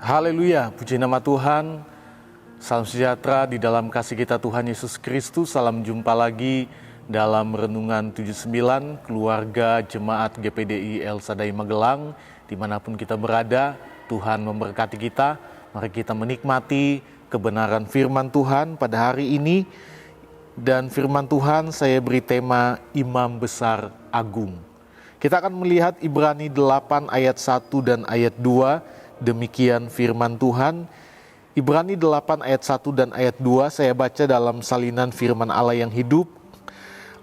Haleluya, puji nama Tuhan. Salam sejahtera di dalam kasih kita Tuhan Yesus Kristus. Salam jumpa lagi dalam Renungan 79 keluarga Jemaat GPDI El Shaddai Magelang. Dimanapun kita berada, Tuhan memberkati kita. Mari kita menikmati kebenaran firman Tuhan pada hari ini. Dan firman Tuhan saya beri tema Imam Besar Agung. Kita akan melihat Ibrani 8 ayat 1 dan ayat 2. Demikian firman Tuhan. Ibrani 8 ayat 1 dan ayat 2 saya baca dalam salinan firman Allah yang hidup.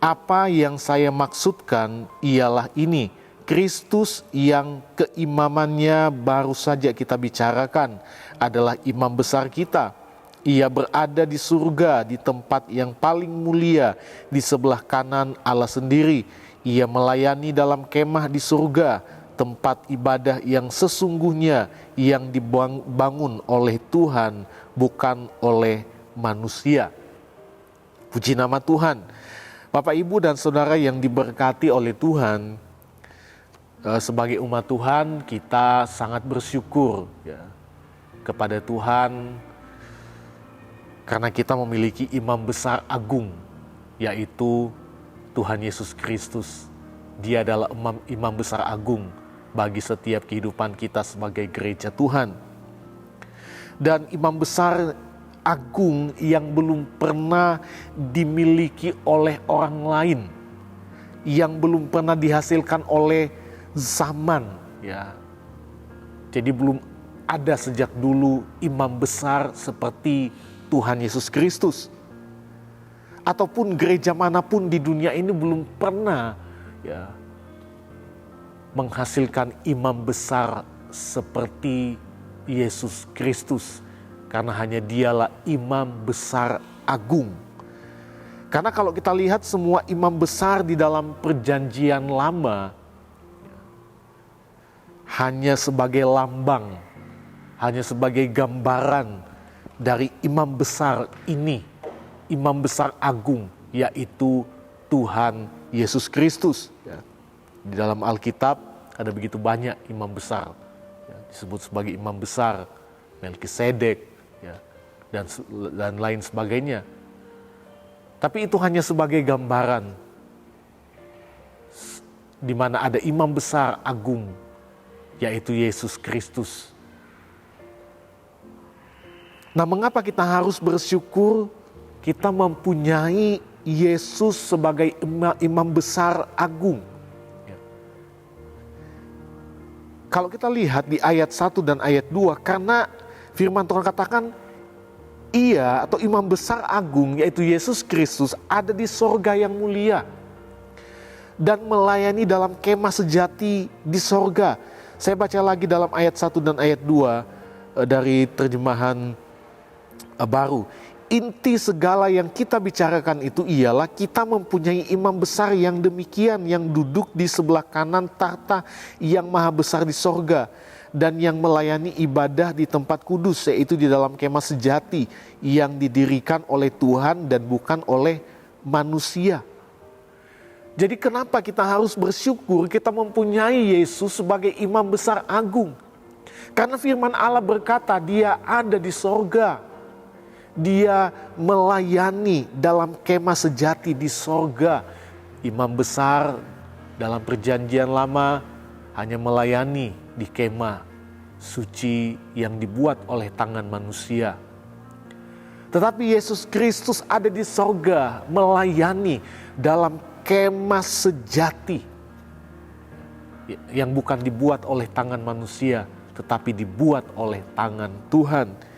Apa yang saya maksudkan ialah ini, Kristus yang keimamannya baru saja kita bicarakan adalah imam besar kita. Ia berada di surga, di tempat yang paling mulia, di sebelah kanan Allah sendiri. Ia melayani dalam kemah di surga, tempat ibadah yang sesungguhnya yang dibangun oleh Tuhan, bukan oleh manusia. Puji nama Tuhan. Bapak, Ibu, dan Saudara yang diberkati oleh Tuhan, sebagai umat Tuhan kita sangat bersyukur ya, kepada Tuhan karena kita memiliki imam besar agung, yaitu Tuhan Yesus Kristus. Dia adalah imam besar agung bagi setiap kehidupan kita sebagai gereja Tuhan. Dan imam besar agung yang belum pernah dimiliki oleh orang lain, yang belum pernah dihasilkan oleh zaman ya. Jadi belum ada sejak dulu imam besar seperti Tuhan Yesus Kristus. Ataupun gereja manapun di dunia ini belum pernah ya menghasilkan imam besar seperti Yesus Kristus, karena hanya dialah imam besar agung. Karena kalau kita lihat semua imam besar di dalam perjanjian lama hanya sebagai lambang, hanya sebagai gambaran dari imam besar ini, imam besar agung, yaitu Tuhan Yesus Kristus. Di dalam Alkitab ada begitu banyak imam besar, ya, disebut sebagai imam besar, Melkisedek, ya, dan lain sebagainya. Tapi itu hanya sebagai gambaran, di mana ada imam besar agung, yaitu Yesus Kristus. Nah, mengapa kita harus bersyukur kita mempunyai Yesus sebagai imam besar agung? Kalau kita lihat di ayat 1 dan ayat 2, karena firman Tuhan katakan ia atau imam besar agung yaitu Yesus Kristus ada di sorga yang mulia dan melayani dalam kemah sejati di sorga. Saya baca lagi dalam ayat 1 dan ayat 2 dari terjemahan baru. Inti segala yang kita bicarakan itu ialah kita mempunyai imam besar yang demikian, yang duduk di sebelah kanan tahta yang maha besar di sorga, dan yang melayani ibadah di tempat kudus, yaitu di dalam kemah sejati yang didirikan oleh Tuhan dan bukan oleh manusia. Jadi kenapa kita harus bersyukur kita mempunyai Yesus sebagai imam besar agung? Karena firman Allah berkata dia ada di sorga. Dia melayani dalam kemah sejati di sorga. Imam besar dalam perjanjian lama hanya melayani di kemah suci yang dibuat oleh tangan manusia. Tetapi Yesus Kristus ada di sorga melayani dalam kemah sejati yang bukan dibuat oleh tangan manusia, tetapi dibuat oleh tangan Tuhan.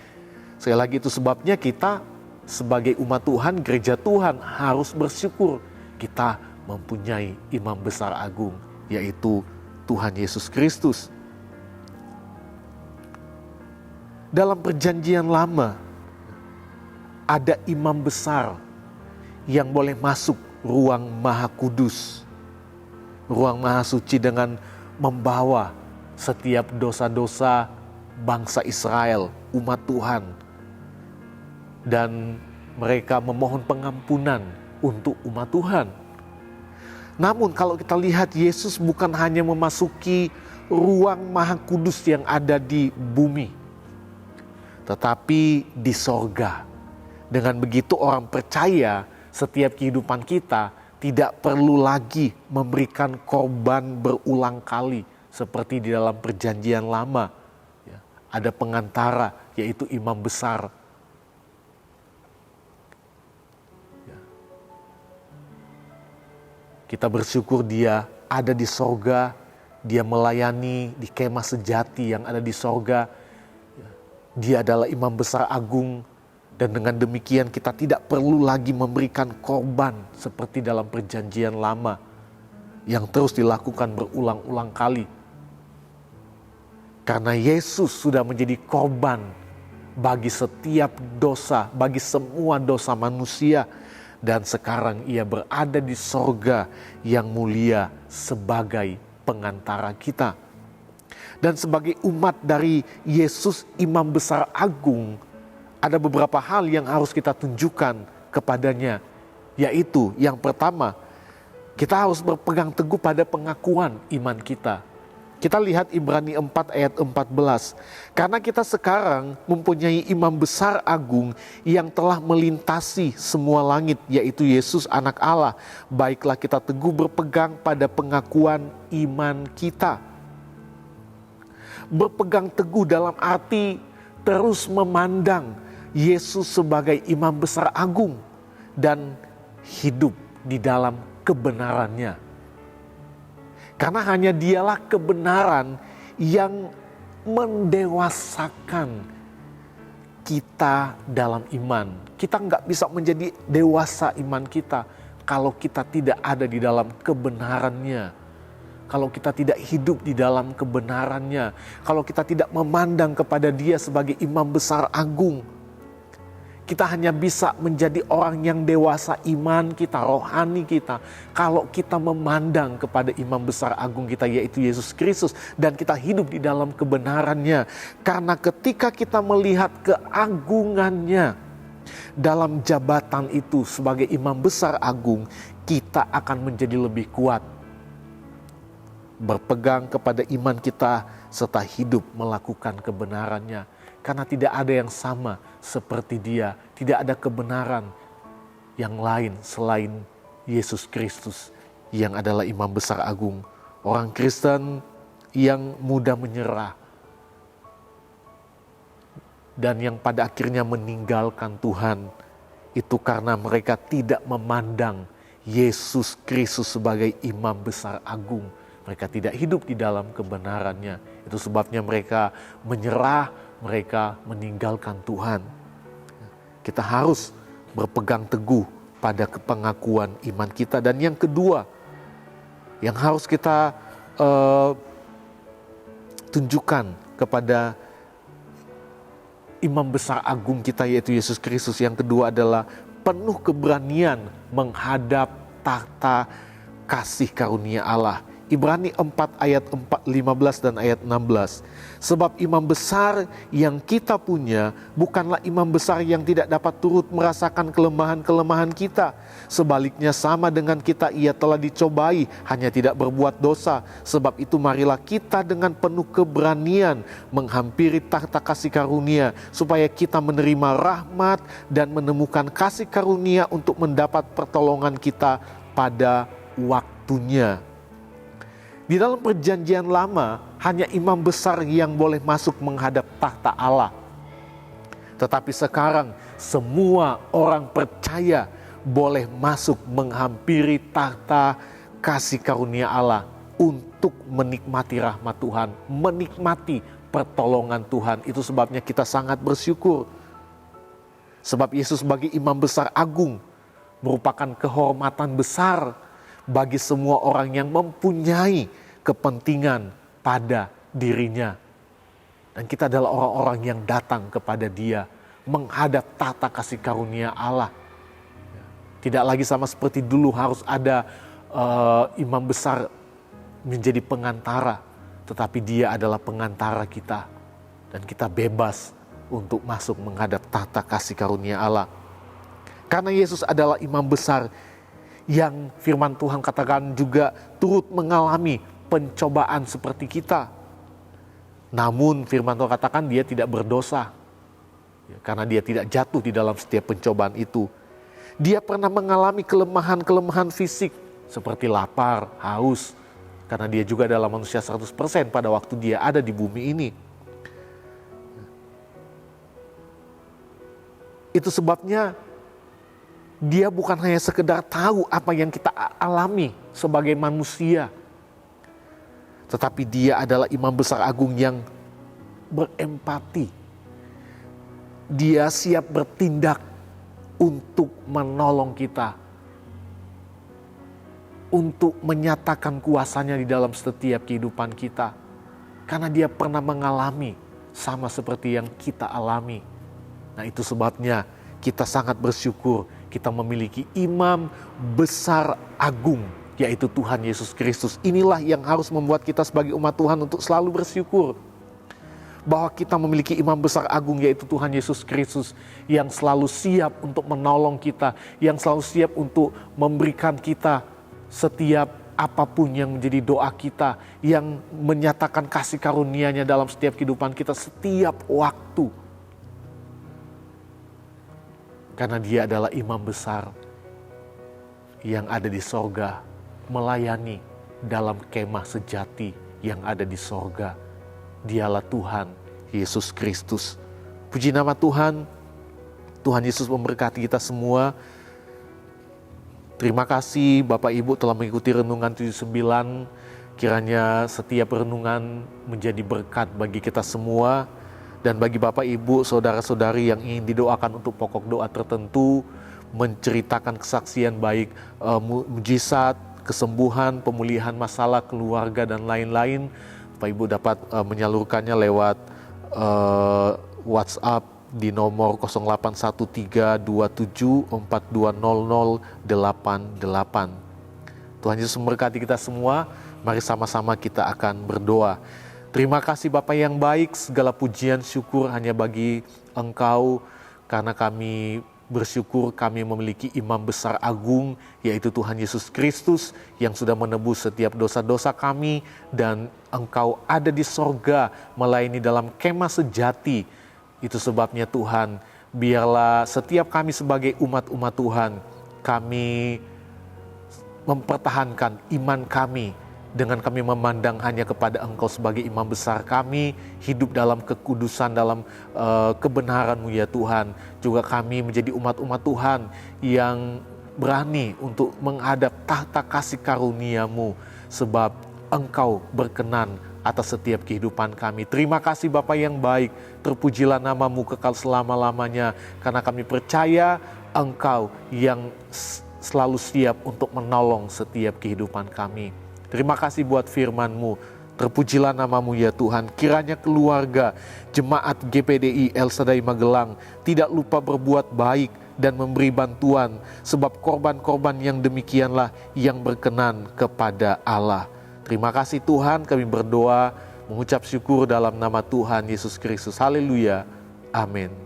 Sekali lagi, itu sebabnya kita sebagai umat Tuhan, gereja Tuhan harus bersyukur kita mempunyai imam besar agung, yaitu Tuhan Yesus Kristus. Dalam perjanjian lama ada imam besar yang boleh masuk ruang maha kudus, ruang maha suci, dengan membawa setiap dosa-dosa bangsa Israel, umat Tuhan. Dan mereka memohon pengampunan untuk umat Tuhan. Namun kalau kita lihat, Yesus bukan hanya memasuki ruang maha kudus yang ada di bumi, tetapi di sorga. Dengan begitu orang percaya setiap kehidupan kita tidak perlu lagi memberikan korban berulang kali seperti di dalam perjanjian lama. Ya, ada pengantara yaitu imam besar. Ya. Kita bersyukur dia ada di sorga, dia melayani di kemah sejati yang ada di sorga. Ya. Dia adalah imam besar agung. Dan dengan demikian kita tidak perlu lagi memberikan korban seperti dalam perjanjian lama yang terus dilakukan berulang-ulang kali. Karena Yesus sudah menjadi korban bagi setiap dosa, bagi semua dosa manusia. Dan sekarang ia berada di sorga yang mulia sebagai pengantara kita. Dan sebagai umat dari Yesus Imam Besar Agung, ada beberapa hal yang harus kita tunjukkan kepadanya. Yaitu yang pertama, kita harus berpegang teguh pada pengakuan iman kita. Kita lihat Ibrani 4 ayat 14. Karena kita sekarang mempunyai imam besar agung yang telah melintasi semua langit, yaitu Yesus anak Allah. Baiklah kita teguh berpegang pada pengakuan iman kita. Berpegang teguh dalam arti terus memandang Yesus sebagai imam besar agung dan hidup di dalam kebenarannya. Karena hanya dialah kebenaran yang mendewasakan kita dalam iman. Kita nggak bisa menjadi dewasa iman kita kalau kita tidak ada di dalam kebenarannya. Kalau kita tidak hidup di dalam kebenarannya. Kalau kita tidak memandang kepada dia sebagai imam besar agung. Kita hanya bisa menjadi orang yang dewasa iman kita, rohani kita, kalau kita memandang kepada imam besar agung kita yaitu Yesus Kristus. Dan kita hidup di dalam kebenarannya. Karena ketika kita melihat keagungannya dalam jabatan itu sebagai imam besar agung, kita akan menjadi lebih kuat. Berpegang kepada iman kita serta hidup melakukan kebenarannya. Karena tidak ada yang sama seperti dia. Tidak ada kebenaran yang lain selain Yesus Kristus yang adalah imam besar agung. Orang Kristen yang mudah menyerah. Dan yang pada akhirnya meninggalkan Tuhan. Itu karena mereka tidak memandang Yesus Kristus sebagai imam besar agung. Mereka tidak hidup di dalam kebenarannya. Itu sebabnya mereka menyerah, mereka meninggalkan Tuhan. Kita harus berpegang teguh pada pengakuan iman kita. Dan yang kedua, yang harus kita tunjukkan kepada imam besar agung kita yaitu Yesus Kristus. Yang kedua adalah penuh keberanian menghadap tahta kasih karunia Allah. Ibrani 4 ayat 15 dan ayat 16. Sebab imam besar yang kita punya bukanlah imam besar yang tidak dapat turut merasakan kelemahan-kelemahan kita. Sebaliknya sama dengan kita ia telah dicobai, hanya tidak berbuat dosa. Sebab itu marilah kita dengan penuh keberanian menghampiri tahta kasih karunia, supaya kita menerima rahmat dan menemukan kasih karunia untuk mendapat pertolongan kita pada waktunya. Di dalam perjanjian lama, hanya imam besar yang boleh masuk menghadap tahta Allah. Tetapi sekarang, semua orang percaya boleh masuk menghampiri tahta kasih karunia Allah untuk menikmati rahmat Tuhan, menikmati pertolongan Tuhan. Itu sebabnya kita sangat bersyukur. Sebab Yesus sebagai imam besar agung merupakan kehormatan besar bagi semua orang yang mempunyai kepentingan pada dirinya. Dan kita adalah orang-orang yang datang kepada dia, menghadap tahta kasih karunia Allah. Tidak lagi sama seperti dulu harus ada imam besar menjadi pengantara, tetapi dia adalah pengantara kita. Dan kita bebas untuk masuk menghadap tahta kasih karunia Allah. Karena Yesus adalah imam besar yang firman Tuhan katakan juga turut mengalami pencobaan seperti kita. Namun firman Tuhan katakan dia tidak berdosa. karena dia tidak jatuh di dalam setiap pencobaan itu. Dia pernah mengalami kelemahan-kelemahan fisik seperti lapar, haus, karena dia juga adalah manusia 100% pada waktu dia ada di bumi ini. Itu sebabnya dia bukan hanya sekedar tahu apa yang kita alami sebagai manusia, tetapi dia adalah Imam Besar Agung yang berempati. Dia siap bertindak untuk menolong kita, untuk menyatakan kuasanya di dalam setiap kehidupan kita. Karena dia pernah mengalami sama seperti yang kita alami. Nah, itu sebabnya kita sangat bersyukur kita memiliki Imam Besar Agung, yaitu Tuhan Yesus Kristus. Inilah yang harus membuat kita sebagai umat Tuhan untuk selalu bersyukur. Bahwa kita memiliki Imam Besar Agung, yaitu Tuhan Yesus Kristus, yang selalu siap untuk menolong kita, yang selalu siap untuk memberikan kita setiap apapun yang menjadi doa kita, yang menyatakan kasih karunia-Nya dalam setiap kehidupan kita setiap waktu. Karena dia adalah imam besar yang ada di sorga, melayani dalam kemah sejati yang ada di sorga. Dialah Tuhan Yesus Kristus. Puji nama Tuhan. Tuhan Yesus memberkati kita semua. Terima kasih Bapak Ibu telah mengikuti Renungan 79. Kiranya setiap renungan menjadi berkat bagi kita semua. Dan bagi Bapak Ibu, saudara-saudari yang ingin didoakan untuk pokok doa tertentu, menceritakan kesaksian baik mujizat, kesembuhan, pemulihan masalah keluarga dan lain-lain, Bapak Ibu dapat menyalurkannya lewat WhatsApp di nomor 081327420088. Tuhan Yesus memberkati kita semua. Mari sama-sama kita akan berdoa. Terima kasih Bapa yang baik, segala pujian syukur hanya bagi Engkau, karena kami bersyukur kami memiliki Imam Besar Agung, yaitu Tuhan Yesus Kristus yang sudah menebus setiap dosa-dosa kami, dan Engkau ada di sorga melayani dalam kemah sejati. Itu sebabnya Tuhan, biarlah setiap kami sebagai umat-umat Tuhan, kami mempertahankan iman kami, dengan kami memandang hanya kepada Engkau sebagai imam besar kami, hidup dalam kekudusan, dalam kebenaran-Mu ya Tuhan. Juga kami menjadi umat-umat Tuhan yang berani untuk menghadap tahta kasih karunia-Mu, sebab Engkau berkenan atas setiap kehidupan kami. Terima kasih Bapa yang baik, terpujilah nama-Mu kekal selama-lamanya, karena kami percaya Engkau yang selalu siap untuk menolong setiap kehidupan kami. Terima kasih buat firman-Mu. Terpujilah nama-Mu ya Tuhan. Kiranya keluarga Jemaat GPDI El Shaddai Magelang tidak lupa berbuat baik dan memberi bantuan, sebab korban-korban yang demikianlah yang berkenan kepada Allah. Terima kasih Tuhan, kami berdoa mengucap syukur dalam nama Tuhan Yesus Kristus. Haleluya. Amin.